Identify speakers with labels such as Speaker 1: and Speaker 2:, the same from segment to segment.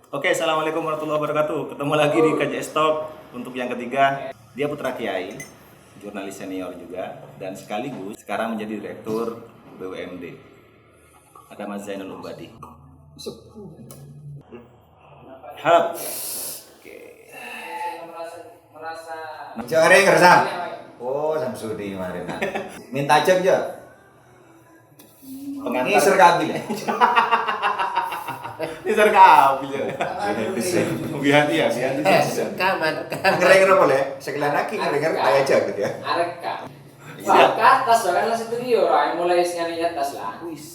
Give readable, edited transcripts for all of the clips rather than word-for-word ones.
Speaker 1: Oke, assalamualaikum warahmatullahi wabarakatuh. Ketemu lagi di KJS Talk untuk yang ketiga. Dia putra Kiai, jurnalis senior juga, dan sekaligus sekarang menjadi direktur BUMD. Ada Mas Zainul Ubadi. Hap. Oke.
Speaker 2: Cari keresam. Oh, Samsudi kemarin. Minta cek aja. Ini
Speaker 1: Pengantar.
Speaker 2: serkabil ya.
Speaker 1: Ini serkabil ya. Biar dia, biar dia.
Speaker 3: Kaman.
Speaker 2: Ngeri-ngeri boleh. Sekilan lagi ngeri-ngeri kayak aja gitu ya.
Speaker 3: Arek kak.
Speaker 1: Iya.
Speaker 3: Wah, ke atas kan lah studio orang mulai sekali atas lah.
Speaker 1: Wis.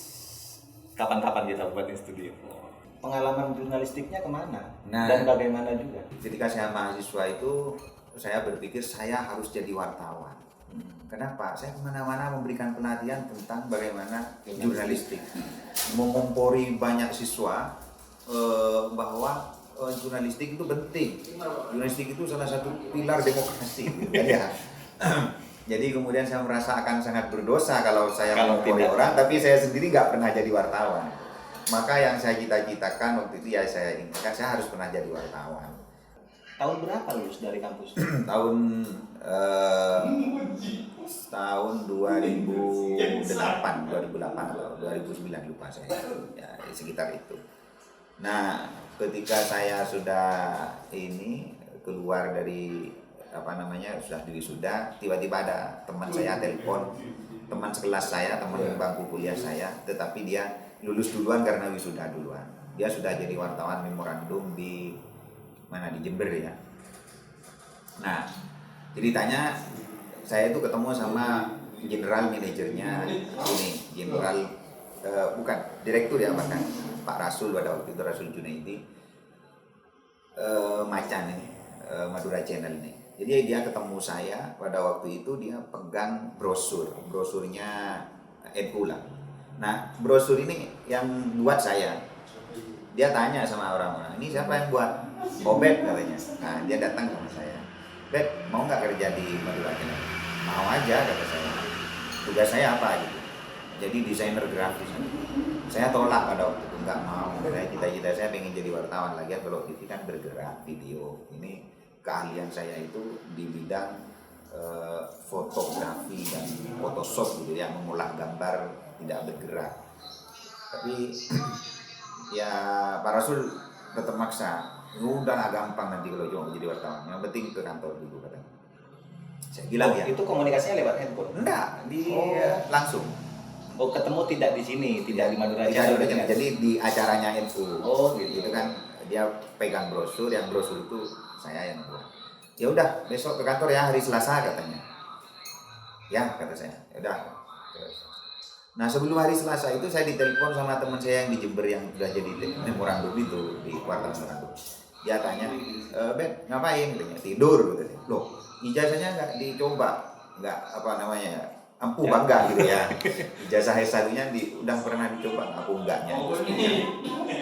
Speaker 1: Kapan-kapan kita buat di studio. Pengalaman jurnalistiknya kemana?
Speaker 2: Nah.
Speaker 1: Dan bagaimana juga?
Speaker 2: Ketika saya mahasiswa itu, saya berpikir saya harus jadi wartawan. Kenapa? Saya kemana-mana memberikan pelatihan tentang bagaimana jurnalistik, mengompori banyak siswa bahwa jurnalistik itu penting. Jurnalistik itu salah satu pilar demokrasi. Gitu, kan ya. Jadi kemudian saya merasa akan sangat berdosa kalau saya mengompori orang, tapi saya sendiri nggak pernah jadi wartawan. Maka yang saya cita-citakan waktu itu ya saya inginkan saya harus pernah jadi wartawan.
Speaker 1: Tahun berapa lulus dari kampus?
Speaker 2: tahun 2008 atau 2009 lupa saya. Ya, sekitar itu. Nah, ketika saya sudah keluar dari sudah wisuda, tiba-tiba ada teman saya telepon, teman sekelas saya, teman bangku kuliah saya, tetapi dia lulus duluan karena wisuda duluan. Dia sudah jadi wartawan memorandum di Jember ya. Nah, ceritanya saya itu ketemu sama general manajernya bukan direktur ya bahkan Pak Rasul pada waktu itu, Rasul Junaidi Macan ini, Madura Channel ini. Jadi dia ketemu saya pada waktu itu, dia pegang brosurnya NU lah. Nah, brosur ini yang buat saya. Dia tanya sama orang-orang, ini siapa yang buat? Obet katanya. Nah, dia datang sama saya. Bet, mau nggak kerja di Madura Channel? Mau aja kata saya. Tugas saya apa gitu? Jadi desainer grafis. Saya tolak pada waktu itu, nggak mau. Cita-cita saya pengen jadi wartawan lagi. Kalau TV kan bergerak video. Ini keahlian saya itu di bidang fotografi dan Photoshop gitu ya, mengolah gambar tidak bergerak. Tapi ya Pak Rasul tetap maksa. Udahlah gampang nanti kalau cuma jadi wartawan. Yang penting ke kantor dulu katanya. Saya bilang ya.
Speaker 1: Itu komunikasinya lewat handphone?
Speaker 2: Enggak, langsung.
Speaker 1: Oh, ketemu tidak di sini, tidak di Madura Channel.
Speaker 2: Jadi di acaranya NU.
Speaker 1: Oh, gitu.
Speaker 2: Itu kan dia pegang brosur, yang brosur itu saya yang buat. Ya udah, besok ke kantor ya, hari Selasa katanya. Ya, kata saya. Ya udah. Nah, sebelum hari Selasa itu saya ditelepon sama teman saya yang di Jember yang sudah jadi memorandum itu di kuartal memorandum. Dia tanya, "Bet, ngapain?" Katanya, "Tidur," katanya. Loh, ijazahnya nggak dicoba, nggak ampuh bangga gitu ya. Ijazah S1-nya udah pernah dicoba, aku enggaknya.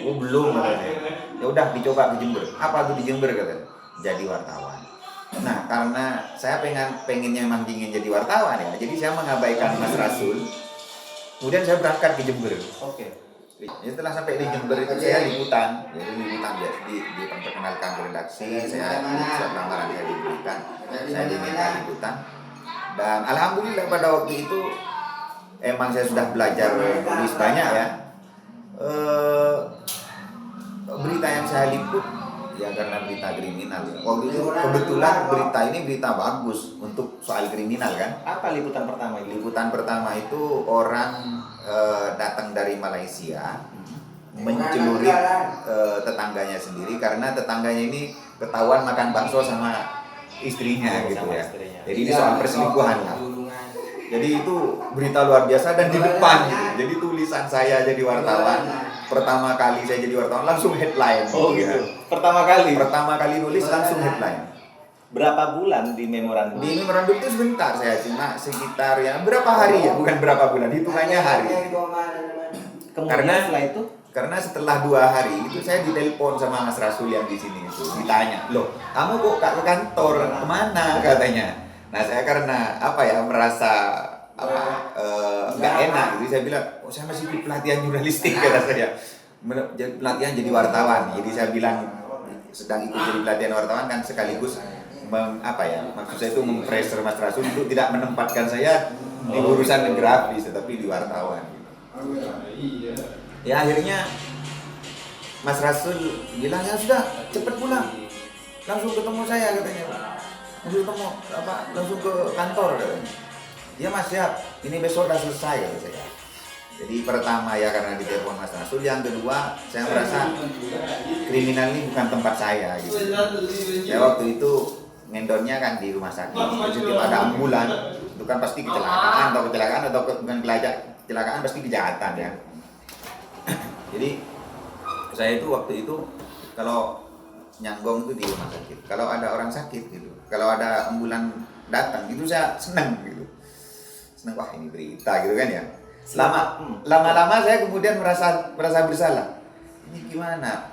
Speaker 2: Oh, belum katanya. Ya udah dicoba di Jember. Apa tuh di Jember katanya? Jadi wartawan. Nah, karena saya pengennya memang ingin jadi wartawan ya. Jadi saya mengabaikan Mas Rasul. Kemudian saya berangkat ke Jember.
Speaker 1: Oke.
Speaker 2: Ya, setelah sampai di Jember itu saya liputan. Jadi liputan ya, diperkenalkan ke redaksi, saya surat lamaran saya diberikan, saya diminta liputan. Dan alhamdulillah pada waktu itu emang saya sudah belajar tulis banyak ya. Berita yang saya liput ya karena berita kriminal. Waktu itu kebetulan berita bagus untuk soal kriminal kan.
Speaker 1: Apa liputan pertama ini?
Speaker 2: Liputan pertama itu orang datang dari Malaysia mencelurit tetangganya sendiri karena tetangganya ini ketahuan makan bakso sama istrinya gitu ya.
Speaker 1: Istrinya.
Speaker 2: Jadi ini soal perselingkuhan lah. Jadi itu berita luar biasa dan di depan gitu. Jadi tulisan saya jadi wartawan, pertama kali saya jadi wartawan langsung headline.
Speaker 1: Oh gitu. Pertama kali
Speaker 2: Nulis langsung headline.
Speaker 1: Berapa bulan di memorandum?
Speaker 2: Di memorandum itu sebentar, saya cuma sekitar ya berapa hari ya, bukan berapa bulan, hitungannya hari.
Speaker 1: Kemudian setelah itu?
Speaker 2: Karena setelah 2 hari itu saya ditelepon sama Mas Rasul yang di sini itu, ditanya, "Loh, kamu kok gak ke kantor, kemana?" katanya. Nah, saya karena merasa nggak enak, jadi saya bilang, "Oh, saya masih di pelatihan jurnalistik," kata saya. pelatihan jadi wartawan. Jadi saya bilang sedang ikut jadi pelatihan wartawan kan sekaligus maksud saya itu mempressure Mas Rasul untuk tidak menempatkan saya di urusan grafis tetapi di wartawan. Ya akhirnya Mas Rasul bilang ya sudah cepat pulang, langsung ketemu saya katanya, langsung ke kantor katanya. Dia Mas siap, ini besok udah selesai kata saya. Jadi pertama ya karena ditelepon Mas Rasul, yang kedua saya merasa kriminal ini bukan tempat saya gitu. Saya waktu itu ngendonnya kan di rumah sakit, setiap ada ambulan itu kan pasti kecelakaan atau bukan kecelakaan pasti kejahatan ya. Jadi saya itu waktu itu kalau nyanggong itu di rumah sakit, kalau ada orang sakit gitu, kalau ada ambulan datang gitu saya senang gitu, wah ini berita gitu kan ya. Lama-lama saya kemudian merasa bersalah. Ini gimana?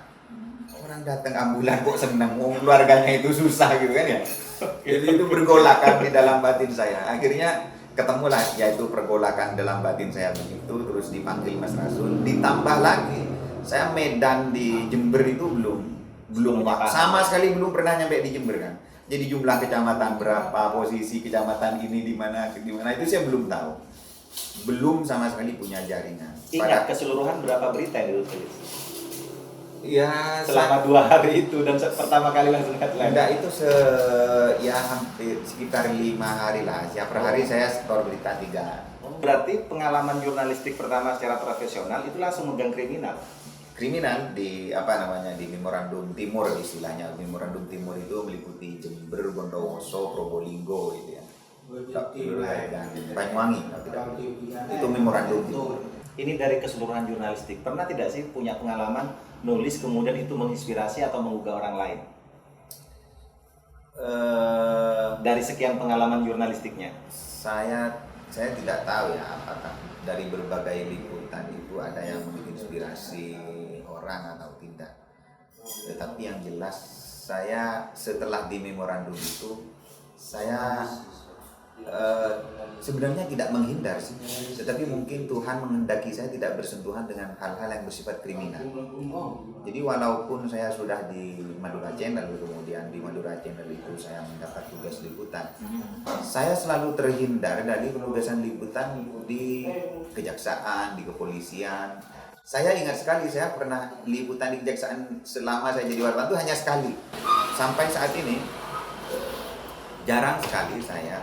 Speaker 2: Orang datang ambulan kok senang, keluarganya itu susah gitu kan ya. Jadi itu bergolakan di dalam batin saya. Akhirnya ketemulah yaitu pergolakan dalam batin saya begitu, terus dipanggil Mas Rasul, ditambah lagi saya Medan di Jember itu belum sama sekali belum pernah nyampe di Jember kan. Jadi jumlah kecamatan berapa, posisi kecamatan ini di mana itu saya belum tahu. Belum sama sekali punya jaringan.
Speaker 1: Ingat keseluruhan berapa berita yang ditulis?
Speaker 2: Ya
Speaker 1: selama 2 hari itu dan pertama kali langsung headline.
Speaker 2: Enggak itu hampir sekitar 5 hari lah. Siap per hari saya setor berita 3.
Speaker 1: Berarti pengalaman jurnalistik pertama secara profesional itu langsung megang kriminal
Speaker 2: di di Memorandum Timur istilahnya. Memorandum Timur itu meliputi Jember, Bondowoso, Probolinggo gitu ya. Dan Banyuwangi itu Memorandum Timur.
Speaker 1: Ini dari keseluruhan jurnalistik. Pernah tidak sih punya pengalaman nulis kemudian itu menginspirasi atau menggugah orang lain? Dari sekian pengalaman jurnalistiknya.
Speaker 2: Saya tidak tahu ya apakah dari berbagai liputan itu ada yang menginspirasi orang atau tidak. Tetapi yang jelas saya setelah di memorandum itu saya sebenarnya tidak menghindar sih, tetapi mungkin Tuhan menghendaki saya tidak bersentuhan dengan hal-hal yang bersifat kriminal. Jadi walaupun saya sudah di Madura Channel, kemudian di Madura Channel itu saya mendapat tugas liputan, saya selalu terhindar dari penugasan liputan di kejaksaan, di kepolisian. Saya ingat sekali saya pernah liputan di kejaksaan selama saya jadi wartawan itu hanya sekali. Sampai saat ini jarang sekali saya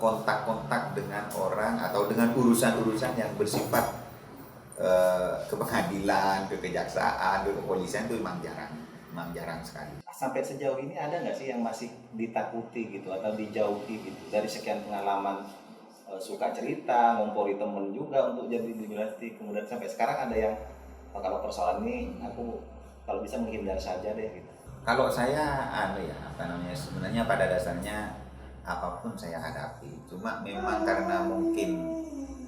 Speaker 2: kontak-kontak dengan orang atau dengan urusan-urusan yang bersifat ke pengadilan, ke kejaksaan, ke kepolisian itu memang jarang sekali.
Speaker 1: Sampai sejauh ini ada nggak sih yang masih ditakuti gitu atau dijauhi gitu dari sekian pengalaman suka cerita, ngompori temen juga untuk jadi jurnalistik, kemudian sampai sekarang ada yang kalau persoalan ini aku kalau bisa menghindar saja deh gitu.
Speaker 2: Kalau saya sebenarnya pada dasarnya apapun saya hadapi, cuma memang karena mungkin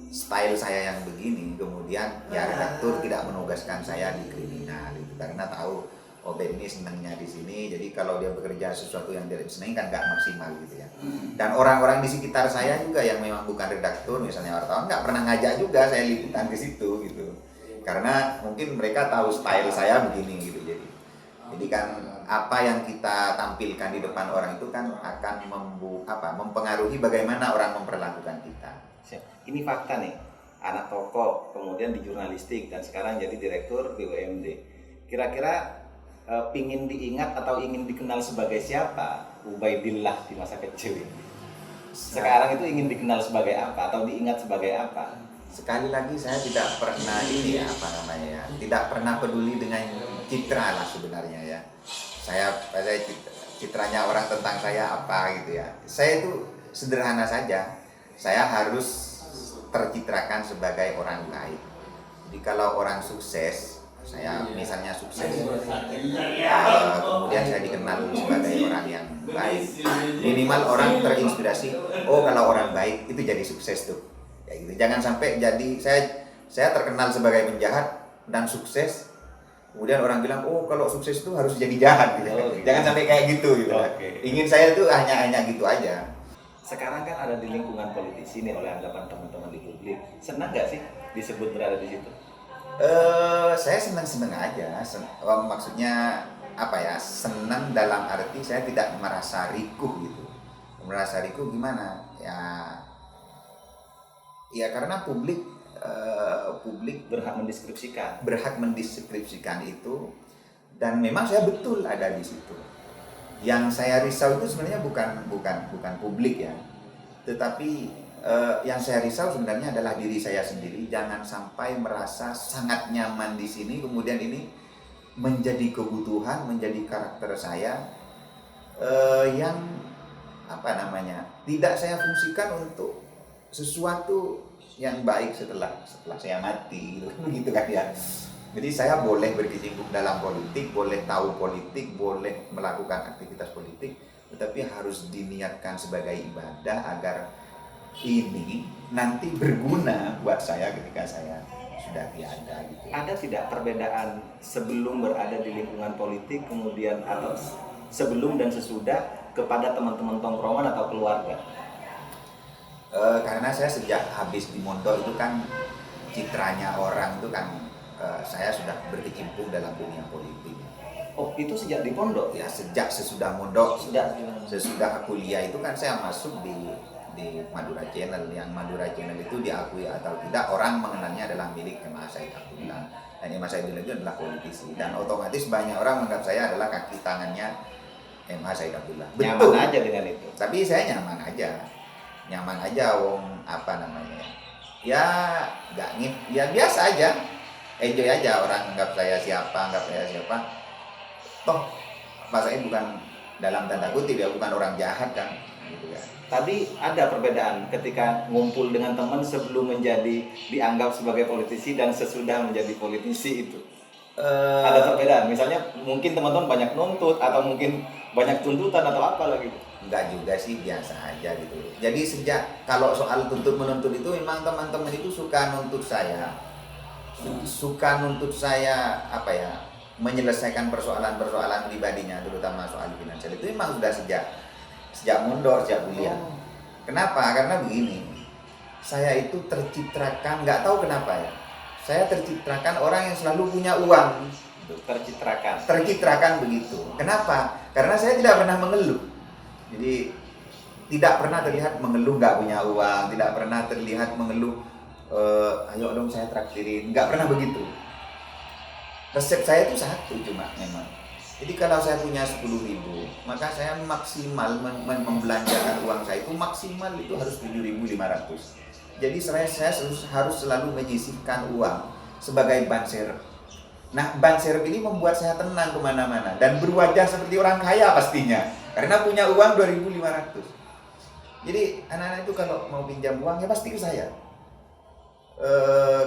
Speaker 2: style saya yang begini, kemudian ya redaktur tidak menugaskan saya di kriminal itu karena tahu Obed ini senangnya di sini, jadi kalau dia bekerja sesuatu yang dia senangi kan nggak maksimal gitu ya. Dan orang-orang di sekitar saya juga yang memang bukan redaktur, misalnya wartawan, nggak pernah ngajak juga saya liputan ke situ gitu, karena mungkin mereka tahu style saya begini gitu. Jadi kan apa yang kita tampilkan di depan orang itu kan akan mempengaruhi bagaimana orang memperlakukan kita.
Speaker 1: Ini fakta nih, anak tokoh, kemudian di jurnalistik dan sekarang jadi direktur BUMD. Kira-kira pingin diingat atau ingin dikenal sebagai siapa Ubaidillah di masa kecil ini? Sekarang itu ingin dikenal sebagai apa atau diingat sebagai apa?
Speaker 2: Sekali lagi saya tidak pernah tidak pernah peduli dengan citra lah sebenarnya ya. Saya citranya orang tentang saya apa gitu ya. Saya itu sederhana saja. Saya harus tercitrakan sebagai orang baik. Jadi kalau orang sukses, saya misalnya sukses, kemudian saya dikenal sebagai orang yang baik. Minimal orang terinspirasi. Oh kalau orang baik itu jadi sukses tuh. Ya gitu. Jangan sampai jadi saya terkenal sebagai penjahat dan sukses, kemudian orang bilang oh kalau sukses itu harus jadi jahat gitu. Jangan sampai kayak gitu gitu. Ingin saya tuh hanya gitu aja.
Speaker 1: Sekarang kan ada di lingkungan politisi nih oleh anggapan teman-teman di publik. Senang nggak sih disebut berada di situ?
Speaker 2: Saya senang-senang aja. Maksudnya apa ya? Senang dalam arti saya tidak merasa rikuh gitu. Merasa rikuh gimana? Ya karena publik
Speaker 1: Berhak mendeskripsikan.
Speaker 2: berhak mendeskripsikan itu, dan memang saya betul ada di situ. Yang saya risau itu sebenarnya bukan publik ya, tetapi yang saya risau sebenarnya adalah diri saya sendiri. Jangan sampai merasa sangat nyaman di sini, kemudian ini menjadi kebutuhan, menjadi karakter saya yang apa namanya tidak saya fungsikan untuk sesuatu yang baik setelah saya mati gitu kan ya. Jadi saya boleh berkecimpung dalam politik, boleh tahu politik, boleh melakukan aktivitas politik, tetapi harus diniatkan sebagai ibadah agar ini nanti berguna buat saya ketika saya sudah tiada gitu.
Speaker 1: Ada tidak perbedaan sebelum berada di lingkungan politik, kemudian atau sebelum dan sesudah kepada teman-teman tongkrongan atau keluarga?
Speaker 2: Karena saya sejak habis di Mondok itu kan citranya orang itu kan saya sudah berkecimpung dalam dunia politik.
Speaker 1: Oh, itu sejak di pondok?
Speaker 2: Ya sejak sesudah Mondok,
Speaker 1: Sudah.
Speaker 2: sesudah kuliah itu kan saya masuk di Madura Channel. Yang Madura Channel itu diakui atau tidak orang mengenalnya adalah milik MH Said Abdullah. Dan MH Said Abdullah itu adalah politisi, dan otomatis banyak orang menganggap saya adalah kaki tangannya MH Said Abdullah.
Speaker 1: Nyaman aja dengan itu.
Speaker 2: Tapi saya nyaman aja wong apa namanya ya ya biasa aja, enjoy aja. Orang anggap saya siapa toh Pak Said bukan dalam tanda kutip ya, bukan orang jahat kan gitu kan.
Speaker 1: Tapi ada perbedaan ketika ngumpul dengan teman sebelum menjadi dianggap sebagai politisi dan sesudah menjadi politisi itu. Ada perbedaan, misalnya mungkin teman-teman banyak nuntut atau mungkin banyak tuntutan atau apa lagi.
Speaker 2: Enggak juga sih, biasa aja gitu. Jadi kalau soal tuntut-menuntut itu memang teman-teman itu suka nuntut saya apa ya, menyelesaikan persoalan-persoalan pribadinya, terutama soal finansial itu memang sudah sejak mondok, sejak kuliah. Kenapa? Karena begini, saya itu tercitrakan, nggak tahu kenapa ya, saya tercitrakan orang yang selalu punya uang. Tercitrakan begitu. Kenapa? Karena saya tidak pernah mengeluh. Jadi tidak pernah terlihat mengeluh nggak punya uang, tidak pernah terlihat mengeluh ayo dong saya traktirin, nggak pernah begitu. Resep saya itu satu cuma memang. Jadi kalau saya punya 10.000, maka saya maksimal membelanjakan uang saya itu maksimal itu harus 7.500. Jadi saya harus selalu menyisihkan uang sebagai ban serep. Nah, ban serep ini membuat saya tenang kemana-mana dan berwajah seperti orang kaya pastinya, karena punya uang 2.500. Jadi anak-anak itu kalau mau pinjam uang ya pasti ke saya.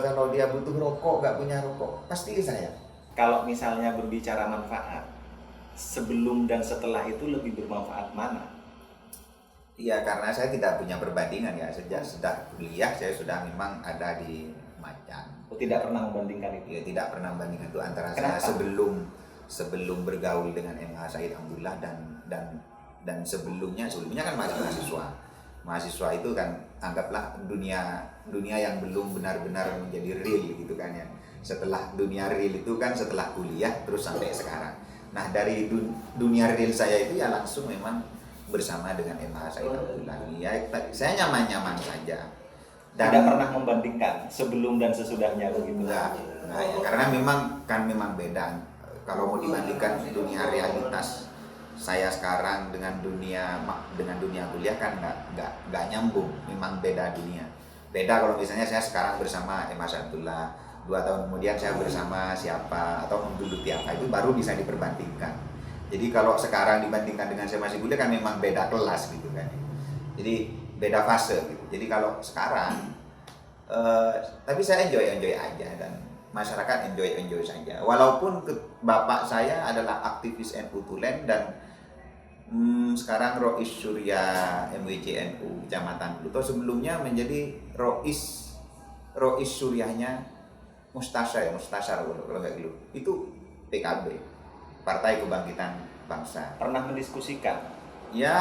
Speaker 2: Kalau dia butuh rokok, nggak punya rokok, pasti ke saya.
Speaker 1: Kalau misalnya berbicara manfaat, sebelum dan setelah itu lebih bermanfaat mana?
Speaker 2: Iya, karena saya tidak punya perbandingan ya. Sejak kuliah saya sudah memang ada di Macan.
Speaker 1: Tidak pernah membandingkan itu?
Speaker 2: Ya, tidak pernah membandingkan itu antara
Speaker 1: Kenapa?
Speaker 2: saya sebelum bergaul dengan MH Said Abdullah dan sebelumnya kan masih mahasiswa itu kan anggaplah dunia yang belum benar-benar menjadi real gitu kan ya. Setelah dunia real itu kan setelah kuliah terus sampai sekarang. Nah, dari dunia real saya itu ya langsung memang bersama dengan MH Said Abdullah. Ya saya nyaman-nyaman saja. Dan
Speaker 1: tidak pernah membandingkan sebelum dan sesudahnya begitu.
Speaker 2: Enggak ya, karena memang beda. Kalau mau dibandingkan dunia realitas saya sekarang dengan dunia kuliah kan nggak nyambung. Memang beda dunia. Beda kalau misalnya saya sekarang bersama Mas Abdullah, 2 tahun kemudian saya bersama siapa atau menggeluti apa, itu baru bisa diperbandingkan. Jadi kalau sekarang dibandingkan dengan saya masih kuliah kan memang beda kelas gitu kan. Jadi beda fase gitu. Jadi kalau sekarang tapi saya enjoy aja dan masyarakat enjoy saja. Walaupun bapak saya adalah aktivis NU Tulen dan sekarang Rois Surya MWC NU Kecamatan Pluto, sebelumnya menjadi Rois Suryanya Mustasar kalau nggak gitu. Itu PKB, Partai Kebangkitan Bangsa.
Speaker 1: Pernah mendiskusikan?
Speaker 2: Ya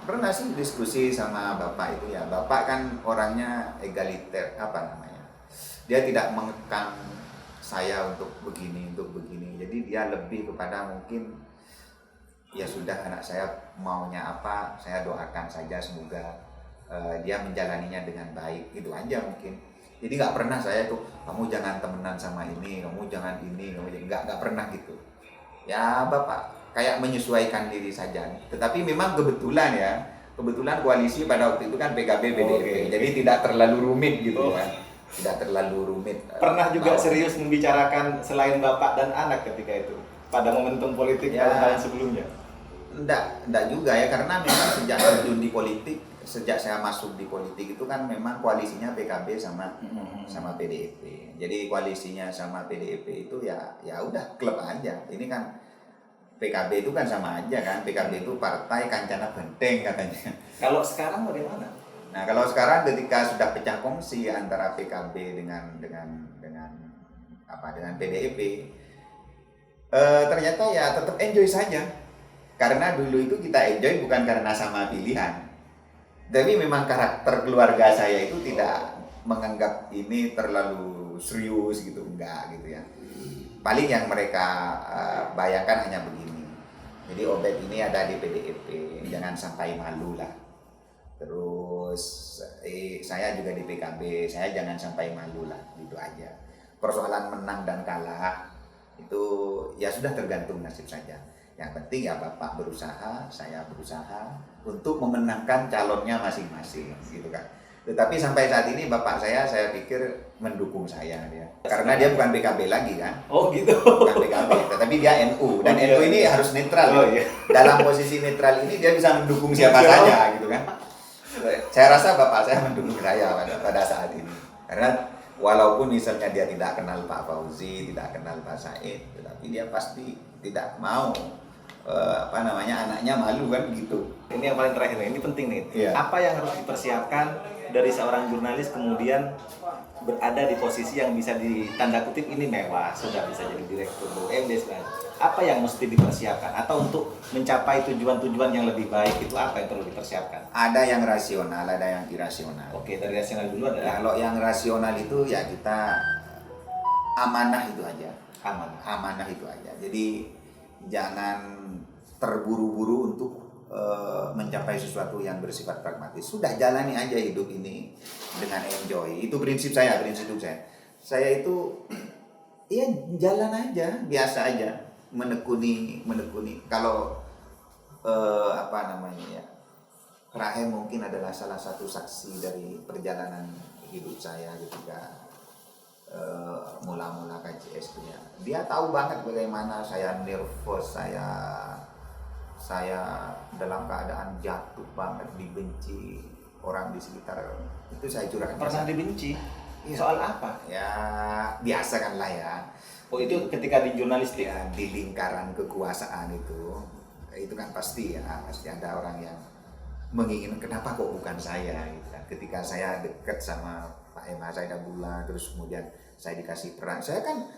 Speaker 2: pernah sih diskusi sama bapak itu ya. Bapak kan orangnya egaliter, apa namanya, dia tidak mengekang saya untuk begini. Jadi dia lebih kepada mungkin ya sudah, anak saya maunya apa, saya doakan saja semoga dia menjalaninya dengan baik, itu aja mungkin. Jadi nggak pernah saya tuh, kamu jangan temenan sama ini, kamu jangan ini, nggak pernah gitu. Ya Bapak kayak menyesuaikan diri saja. Tetapi memang kebetulan koalisi pada waktu itu kan PKB PDIP, jadi tidak terlalu rumit gitu kan, tidak terlalu rumit.
Speaker 1: Pernah juga serius membicarakan selain bapak dan anak ketika itu pada momentum politik tahun-tahun sebelumnya?
Speaker 2: Enggak juga ya, karena memang sejak terjun di politik, sejak saya masuk di politik itu kan memang koalisinya PKB sama PDIP. Jadi koalisinya sama PDIP itu ya udah klub aja. Ini kan PKB itu kan sama aja kan, PKB itu partai kancana benteng katanya.
Speaker 1: Kalau sekarang bagaimana?
Speaker 2: Nah kalau sekarang ketika sudah pecah kongsi antara PKB dengan PDIP, ternyata ya tetap enjoy saja. Karena dulu itu kita enjoy bukan karena sama pilihan, tapi memang karakter keluarga saya itu tidak menganggap ini terlalu serius gitu, enggak gitu ya. Paling yang mereka bayangkan hanya begini, jadi Obed ini ada di PDIP, jangan sampai malu lah. Terus saya juga di PKB, saya jangan sampai malu lah, gitu aja. Persoalan menang dan kalah itu ya sudah tergantung nasib saja. Yang penting ya Bapak berusaha, saya berusaha untuk memenangkan calonnya masing-masing, gitu kan. Tetapi sampai saat ini Bapak saya pikir mendukung saya dia. Karena dia bukan PKB lagi kan.
Speaker 1: Oh gitu.
Speaker 2: Bukan PKB, tetapi dia NU. Dan NU ini harus netral.
Speaker 1: Iya.
Speaker 2: Dalam posisi netral ini dia bisa mendukung siapa saja, gitu kan. Saya rasa Bapak saya mendukung saya pada saat ini. Karena walaupun misalnya dia tidak kenal Pak Fauzi, tidak kenal Pak Said, tetapi dia pasti tidak mau anaknya malu kan gitu.
Speaker 1: Ini yang paling terakhir nih, ini penting nih.
Speaker 2: Iya.
Speaker 1: Apa yang harus dipersiapkan dari seorang jurnalis kemudian berada di posisi yang bisa ditanda kutip ini mewah, sudah bisa jadi direktur BUMD sekarang. Apa yang mesti dipersiapkan atau untuk mencapai tujuan-tujuan yang lebih baik itu apa yang perlu dipersiapkan?
Speaker 2: Ada yang rasional, ada yang irasional.
Speaker 1: Oke, dari rasional dulu ada
Speaker 2: Kalau yang rasional itu ya kita amanah itu aja. Amanah itu aja. Jadi jangan terburu-buru untuk mencapai sesuatu yang bersifat pragmatis. Sudah jalani aja hidup ini dengan enjoy. Itu prinsip saya, prinsip hidup saya. Saya itu ya jalan aja, biasa aja, menekuni. Kalau Rahim mungkin adalah salah satu saksi dari perjalanan hidup saya ketika mula-mula KJS itu ya. Dia tahu banget bagaimana saya nervous, saya dalam keadaan jatuh banget, dibenci orang di sekitar itu, saya curahkan.
Speaker 1: Pernah dibenci?
Speaker 2: Ya.
Speaker 1: Soal apa?
Speaker 2: Ya biasa kan lah ya.
Speaker 1: Oh itu ketika di jurnalistik?
Speaker 2: Ya, di lingkaran kekuasaan itu kan pasti ada orang yang menginginkan kenapa kok bukan saya gitu kan. Ketika saya dekat sama Pak Emma Saidabullah, terus kemudian saya dikasih peran, saya kan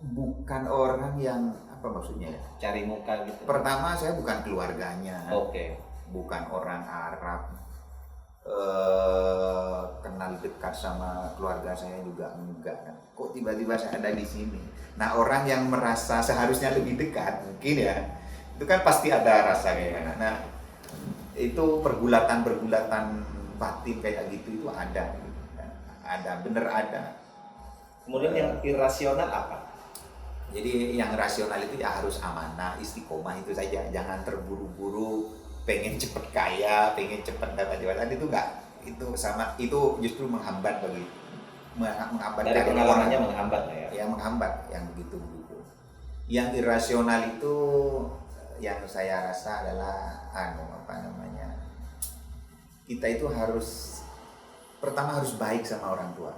Speaker 2: bukan orang yang apa maksudnya ya,
Speaker 1: Cari muka gitu?
Speaker 2: pertama saya bukan keluarganya.
Speaker 1: Oke.
Speaker 2: Bukan orang Arab, kenal dekat sama keluarga saya juga enggak kan. Kok tiba-tiba saya ada di sini? Nah orang yang merasa seharusnya lebih dekat mungkin ya, itu kan pasti ada rasa gimana. Nah itu pergulatan batin kayak gitu itu ada, bener ada.
Speaker 1: Kemudian yang irasional apa?
Speaker 2: Jadi yang rasional itu ya harus amanah, istiqomah itu saja. Jangan terburu-buru, pengen cepet kaya, pengen cepet dapat jabatan, itu enggak. Itu justru menghambat
Speaker 1: Dari pengalamannya menghambat lah ya.
Speaker 2: Ya menghambat yang begitu. Yang irasional itu yang saya rasa adalah kita itu pertama harus baik sama orang tua.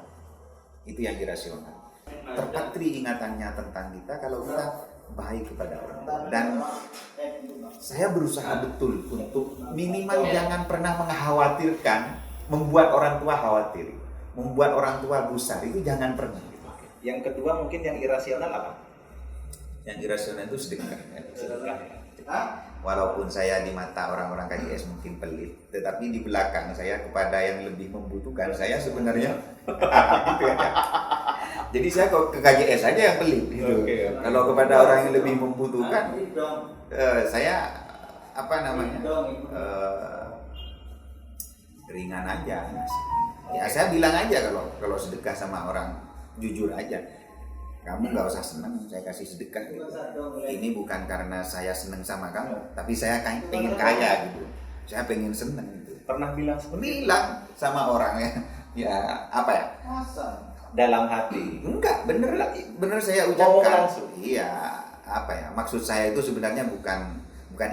Speaker 2: Itu yang irasional. Terpatri ingatannya tentang kita kalau kita baik kepada orang tua. Dan saya berusaha betul untuk minimal jangan pernah mengkhawatirkan, membuat orang tua khawatir, membuat orang tua gusar, itu jangan pernah.
Speaker 1: Yang kedua mungkin yang irasional apa?
Speaker 2: Yang irasional itu sedekah.
Speaker 1: Sedekah.
Speaker 2: Walaupun saya di mata orang-orang KJS mungkin pelit, tetapi di belakang saya kepada yang lebih membutuhkan saya sebenarnya gitu ya. Jadi saya kok ke KJS aja yang pelit gitu.
Speaker 1: Oke.
Speaker 2: Kalau kepada orang yang lebih membutuhkan, saya apa namanya ringan aja. Ya saya bilang aja kalau sedekah sama orang jujur aja. Kamu nggak usah senang, saya kasih sedekah gitu. Ini bukan karena saya senang sama kamu, tapi saya pengen kaya gitu. Saya pengen senang gitu.
Speaker 1: Pernah bilang seperti
Speaker 2: Bilang sama orang ya apa ya?
Speaker 1: dalam hati.
Speaker 2: Enggak, bener saya
Speaker 1: Ngomong
Speaker 2: ucapkan.
Speaker 1: langsung.
Speaker 2: Iya, apa ya? Maksud saya itu sebenarnya bukan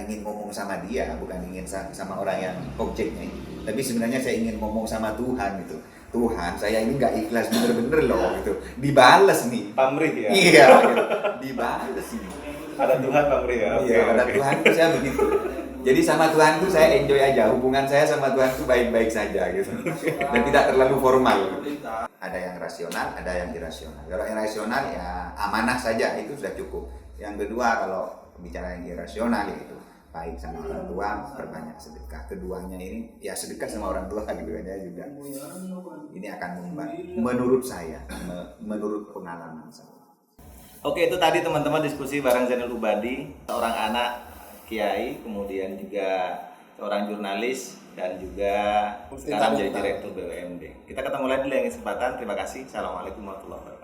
Speaker 2: ingin ngomong sama dia, bukan ingin sama orang yang objeknya ini. Tapi sebenarnya saya ingin ngomong sama Tuhan gitu. Tuhan, saya ini nggak ikhlas bener-bener loh gitu. Dibales nih.
Speaker 1: Pamrih ya.
Speaker 2: Iya, gitu. Dibales nih.
Speaker 1: Ada Tuhan pamrih ya.
Speaker 2: Iya, ada Tuhan itu saya begitu. Jadi sama Tuhan itu saya enjoy aja. Hubungan saya sama Tuhan itu baik-baik saja gitu. Dan tidak terlalu formal. Ada yang rasional, ada yang irasional. Kalau yang rasional ya amanah saja itu sudah cukup. Yang kedua kalau bicara yang irasional itu baik sama orang tua, perbanyak sedekah. Keduanya ini ya sedekah sama orang tua keduanya juga. Ini akan membantu menurut saya, menurut pengalaman saya.
Speaker 1: Oke, itu tadi teman-teman diskusi bareng Zainul Ubadi, seorang anak kiai, kemudian juga seorang jurnalis dan juga sekarang menjadi direktur BUMD. Kita ketemu lagi di lain kesempatan. Terima kasih. Assalamualaikum warahmatullahi wabarakatuh.